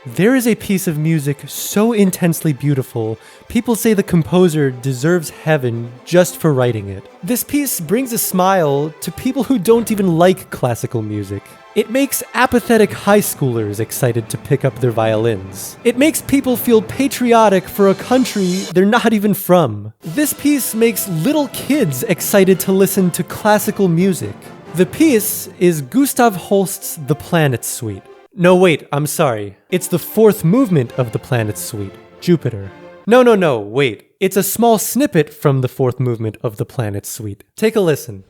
There is a piece of music so intensely beautiful, people say the composer deserves heaven just for writing it. This piece brings a smile to people who don't even like classical music. It makes apathetic high schoolers excited to pick up their violins. It makes people feel patriotic for a country they're not even from. This piece makes little kids excited to listen to classical music. The piece is Gustav Holst's The Planet Suite. No, wait, I'm sorry. It's the fourth movement of the Planet Suite, Jupiter. No, wait. It's a small snippet from the fourth movement of the Planet Suite. Take a listen.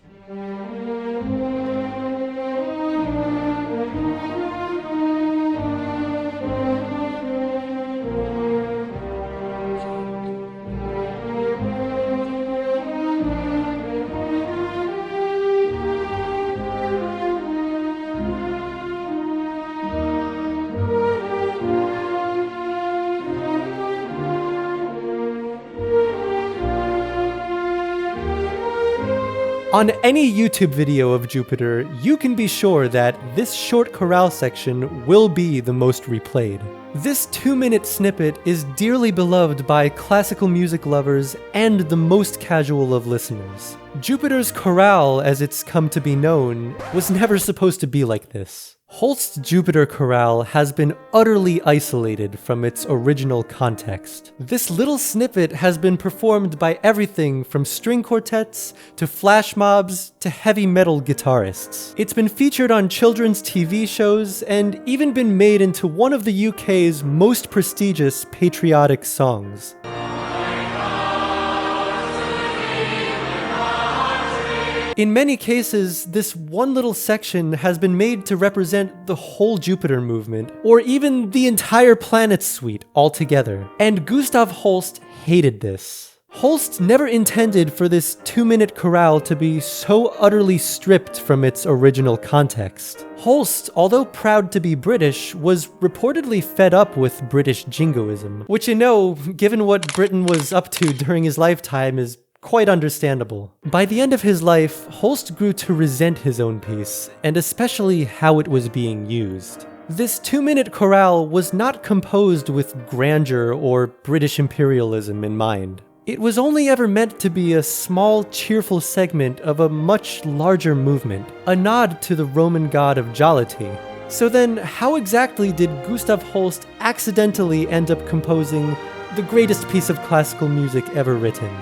On any YouTube video of Jupiter, you can be sure that this short chorale section will be the most replayed. This 2-minute snippet is dearly beloved by classical music lovers and the most casual of listeners. Jupiter's chorale, as it's come to be known, was never supposed to be like this. Holst's Jupiter chorale has been utterly isolated from its original context. This little snippet has been performed by everything from string quartets to flash mobs to heavy metal guitarists. It's been featured on children's TV shows and even been made into one of the UK's most prestigious patriotic songs. In many cases, this one little section has been made to represent the whole Jupiter movement, or even the entire Planet Suite altogether. And Gustav Holst hated this. Holst never intended for this 2-minute chorale to be so utterly stripped from its original context. Holst, although proud to be British, was reportedly fed up with British jingoism, which given what Britain was up to during his lifetime, is quite understandable. By the end of his life, Holst grew to resent his own piece, and especially how it was being used. This 2-minute chorale was not composed with grandeur or British imperialism in mind. It was only ever meant to be a small, cheerful segment of a much larger movement, a nod to the Roman god of jollity. So then, how exactly did Gustav Holst accidentally end up composing the greatest piece of classical music ever written?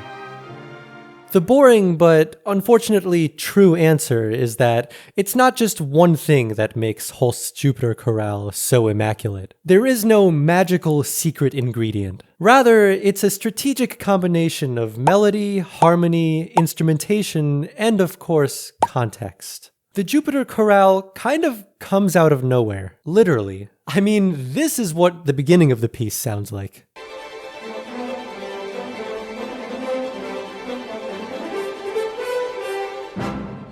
The boring but unfortunately true answer is that it's not just one thing that makes Holst's Jupiter chorale so immaculate. There is no magical secret ingredient. Rather, it's a strategic combination of melody, harmony, instrumentation, and of course, context. The Jupiter chorale kind of comes out of nowhere, literally. I mean, this is what the beginning of the piece sounds like.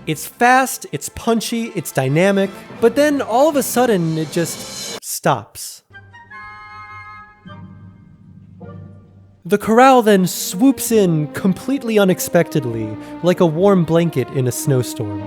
It's fast, it's punchy, it's dynamic, but then all of a sudden it just stops. The chorale then swoops in completely unexpectedly, like a warm blanket in a snowstorm.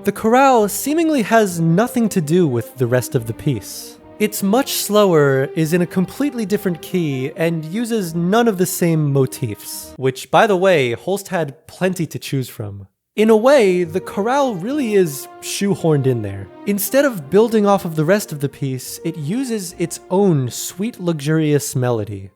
The chorale seemingly has nothing to do with the rest of the piece. It's much slower, is in a completely different key, and uses none of the same motifs, which, by the way, Holst had plenty to choose from. In a way, the chorale really is shoehorned in there. Instead of building off of the rest of the piece, it uses its own sweet, luxurious melody.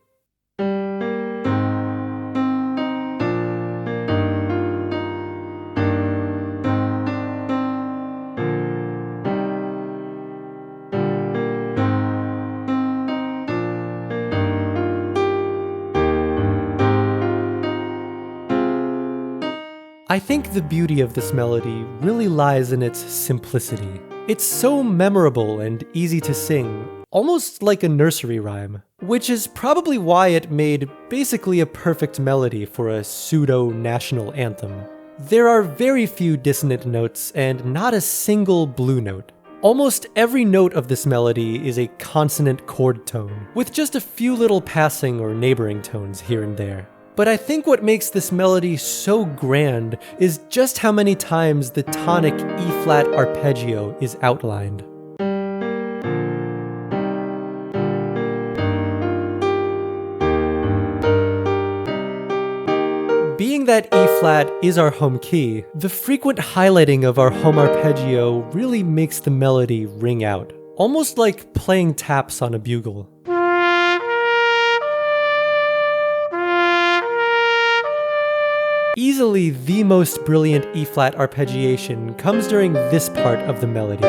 I think the beauty of this melody really lies in its simplicity. It's so memorable and easy to sing, almost like a nursery rhyme, which is probably why it made basically a perfect melody for a pseudo-national anthem. There are very few dissonant notes and not a single blue note. Almost every note of this melody is a consonant chord tone, with just a few little passing or neighboring tones here and there. But I think what makes this melody so grand is just how many times the tonic E-flat arpeggio is outlined. Being that E-flat is our home key, the frequent highlighting of our home arpeggio really makes the melody ring out, almost like playing taps on a bugle. Easily the most brilliant E-flat arpeggiation comes during this part of the melody.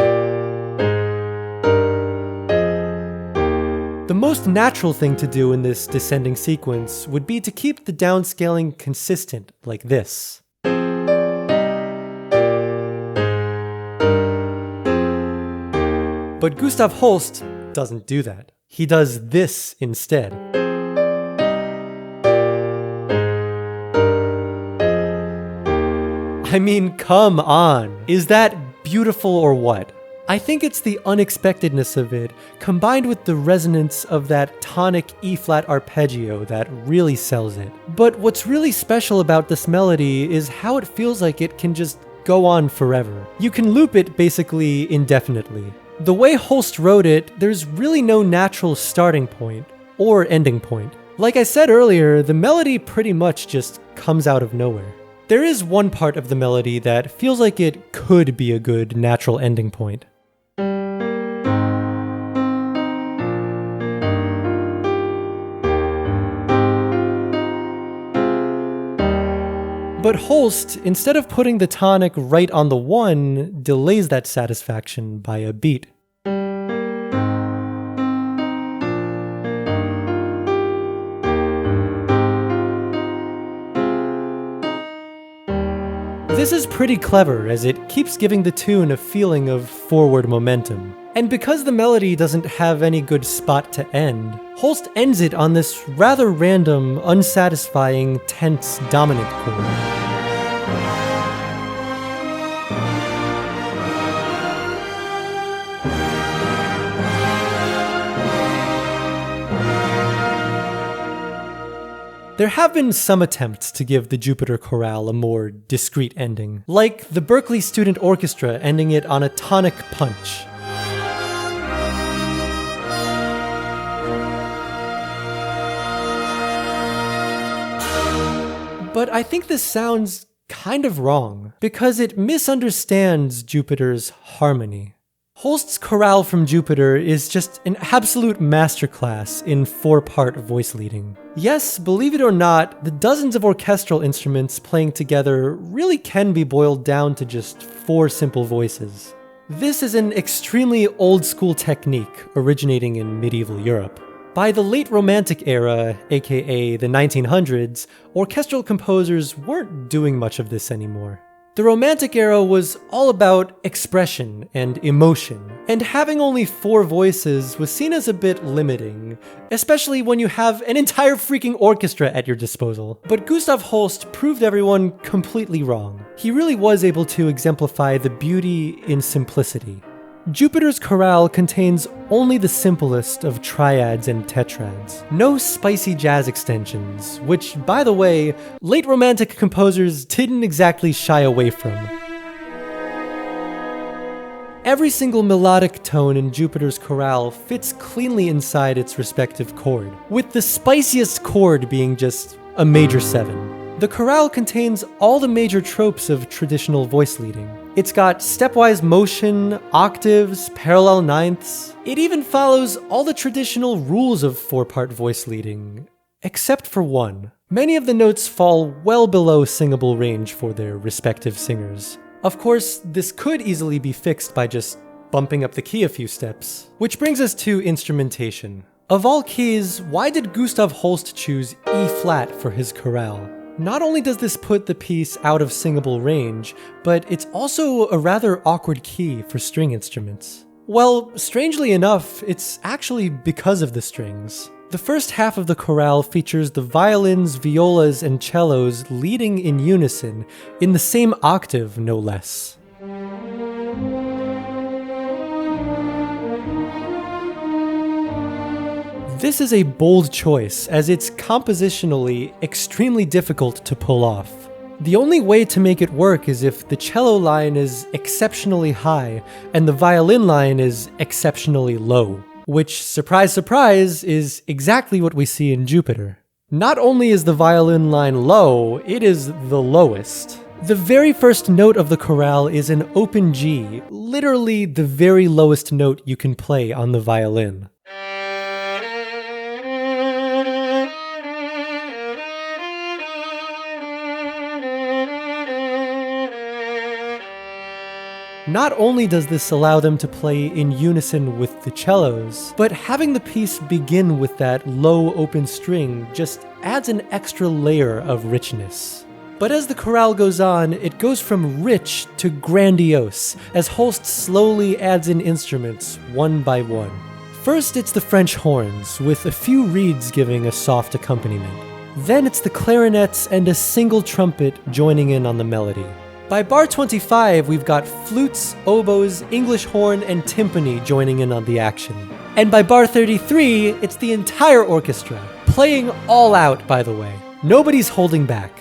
The most natural thing to do in this descending sequence would be to keep the downscaling consistent like this. But Gustav Holst doesn't do that. He does this instead. I mean, come on. Is that beautiful or what? I think it's the unexpectedness of it, combined with the resonance of that tonic E-flat arpeggio that really sells it. But what's really special about this melody is how it feels like it can just go on forever. You can loop it basically indefinitely. The way Holst wrote it, there's really no natural starting point or ending point. Like I said earlier, the melody pretty much just comes out of nowhere. There is one part of the melody that feels like it could be a good natural ending point. But Holst, instead of putting the tonic right on the 1, delays that satisfaction by a beat. This is pretty clever, as it keeps giving the tune a feeling of forward momentum. And because the melody doesn't have any good spot to end, Holst ends it on this rather random, unsatisfying, tense, dominant chord. There have been some attempts to give the Jupiter chorale a more discreet ending, like the Berklee Student Orchestra ending it on a tonic punch. But I think this sounds kind of wrong, because it misunderstands Jupiter's harmony. Holst's chorale from Jupiter is just an absolute masterclass in 4-part voice leading. Yes, believe it or not, the dozens of orchestral instruments playing together really can be boiled down to just 4 simple voices. This is an extremely old-school technique originating in medieval Europe. By the late Romantic era, aka the 1900s, orchestral composers weren't doing much of this anymore. The Romantic era was all about expression and emotion, and having only 4 voices was seen as a bit limiting, especially when you have an entire freaking orchestra at your disposal. But Gustav Holst proved everyone completely wrong. He really was able to exemplify the beauty in simplicity. Jupiter's chorale contains only the simplest of triads and tetrads. No spicy jazz extensions, which, by the way, late Romantic composers didn't exactly shy away from. Every single melodic tone in Jupiter's chorale fits cleanly inside its respective chord, with the spiciest chord being just a major 7. The chorale contains all the major tropes of traditional voice leading. It's got stepwise motion, octaves, parallel ninths. It even follows all the traditional rules of 4-part voice leading, except for one. Many of the notes fall well below singable range for their respective singers. Of course, this could easily be fixed by just bumping up the key a few steps. Which brings us to instrumentation. Of all keys, why did Gustav Holst choose E-flat for his chorale? Not only does this put the piece out of singable range, but it's also a rather awkward key for string instruments. Well, strangely enough, it's actually because of the strings. The first half of the chorale features the violins, violas, and cellos leading in unison, in the same octave, no less. This is a bold choice, as it's compositionally extremely difficult to pull off. The only way to make it work is if the cello line is exceptionally high and the violin line is exceptionally low, which, surprise surprise, is exactly what we see in Jupiter. Not only is the violin line low, it is the lowest. The very first note of the chorale is an open G, literally the very lowest note you can play on the violin. Not only does this allow them to play in unison with the cellos, but having the piece begin with that low open string just adds an extra layer of richness. But as the chorale goes on, it goes from rich to grandiose, as Holst slowly adds in instruments one by one. First it's the French horns, with a few reeds giving a soft accompaniment. Then it's the clarinets and a single trumpet joining in on the melody. By bar 25, we've got flutes, oboes, English horn, and timpani joining in on the action. And by bar 33, it's the entire orchestra, playing all out, by the way. Nobody's holding back.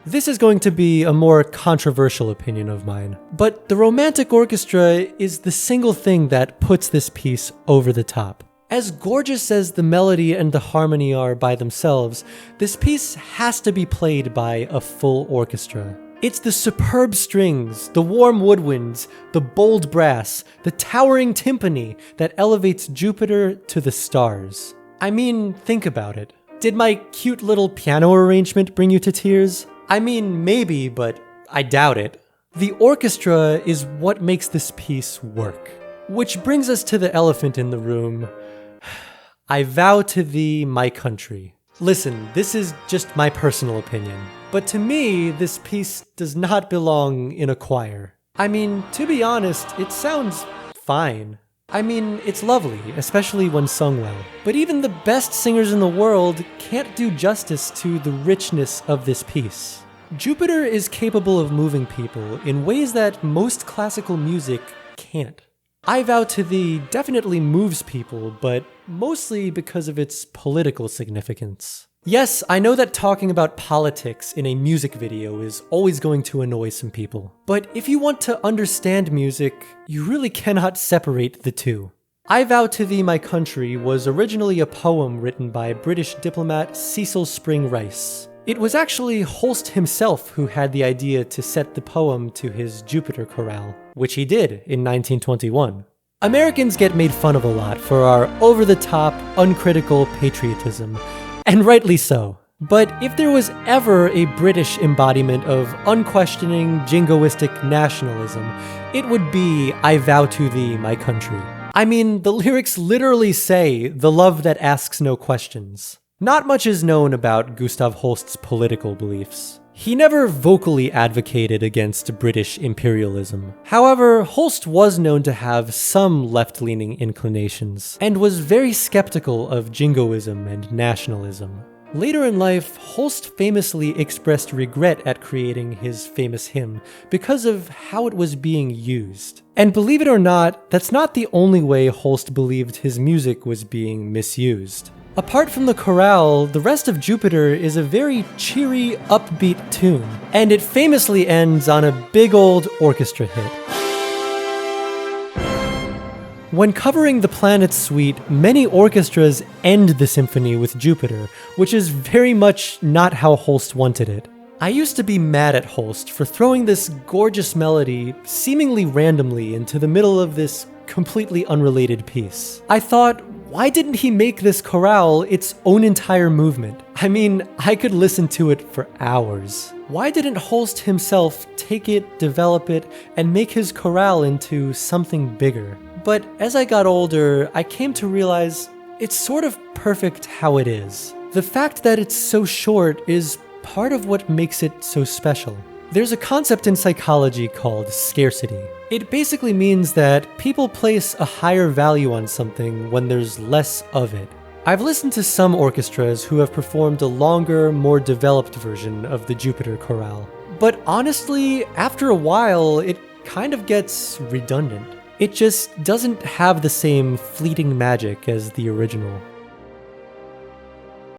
This is going to be a more controversial opinion of mine, but the Romantic Orchestra is the single thing that puts this piece over the top. As gorgeous as the melody and the harmony are by themselves, this piece has to be played by a full orchestra. It's the superb strings, the warm woodwinds, the bold brass, the towering timpani that elevates Jupiter to the stars. I mean, think about it. Did my cute little piano arrangement bring you to tears? I mean, maybe, but I doubt it. The orchestra is what makes this piece work. Which brings us to the elephant in the room. I vow to thee, my country. Listen, this is just my personal opinion, but to me, this piece does not belong in a choir. I mean, to be honest, it sounds fine. I mean, it's lovely, especially when sung well, but even the best singers in the world can't do justice to the richness of this piece. Jupiter is capable of moving people in ways that most classical music can't. I Vow to Thee definitely moves people, but mostly because of its political significance. Yes, I know that talking about politics in a music video is always going to annoy some people, but if you want to understand music, you really cannot separate the two. I Vow to Thee, My Country was originally a poem written by British diplomat Cecil Spring Rice. It was actually Holst himself who had the idea to set the poem to his Jupiter chorale, which he did in 1921. Americans get made fun of a lot for our over-the-top, uncritical patriotism, and rightly so. But if there was ever a British embodiment of unquestioning, jingoistic nationalism, it would be I Vow to Thee, My Country. I mean, the lyrics literally say, the love that asks no questions. Not much is known about Gustav Holst's political beliefs. He never vocally advocated against British imperialism. However, Holst was known to have some left-leaning inclinations, and was very skeptical of jingoism and nationalism. Later in life, Holst famously expressed regret at creating his famous hymn because of how it was being used. And believe it or not, that's not the only way Holst believed his music was being misused. Apart from the chorale, the rest of Jupiter is a very cheery, upbeat tune, and it famously ends on a big old orchestra hit. When covering the Planet Suite, many orchestras end the symphony with Jupiter, which is very much not how Holst wanted it. I used to be mad at Holst for throwing this gorgeous melody seemingly randomly into the middle of this completely unrelated piece. I thought, why didn't he make this chorale its own entire movement? I mean, I could listen to it for hours. Why didn't Holst himself take it, develop it, and make his chorale into something bigger? But as I got older, I came to realize it's sort of perfect how it is. The fact that it's so short is part of what makes it so special. There's a concept in psychology called scarcity. It basically means that people place a higher value on something when there's less of it. I've listened to some orchestras who have performed a longer, more developed version of the Jupiter chorale. But honestly, after a while, it kind of gets redundant. It just doesn't have the same fleeting magic as the original.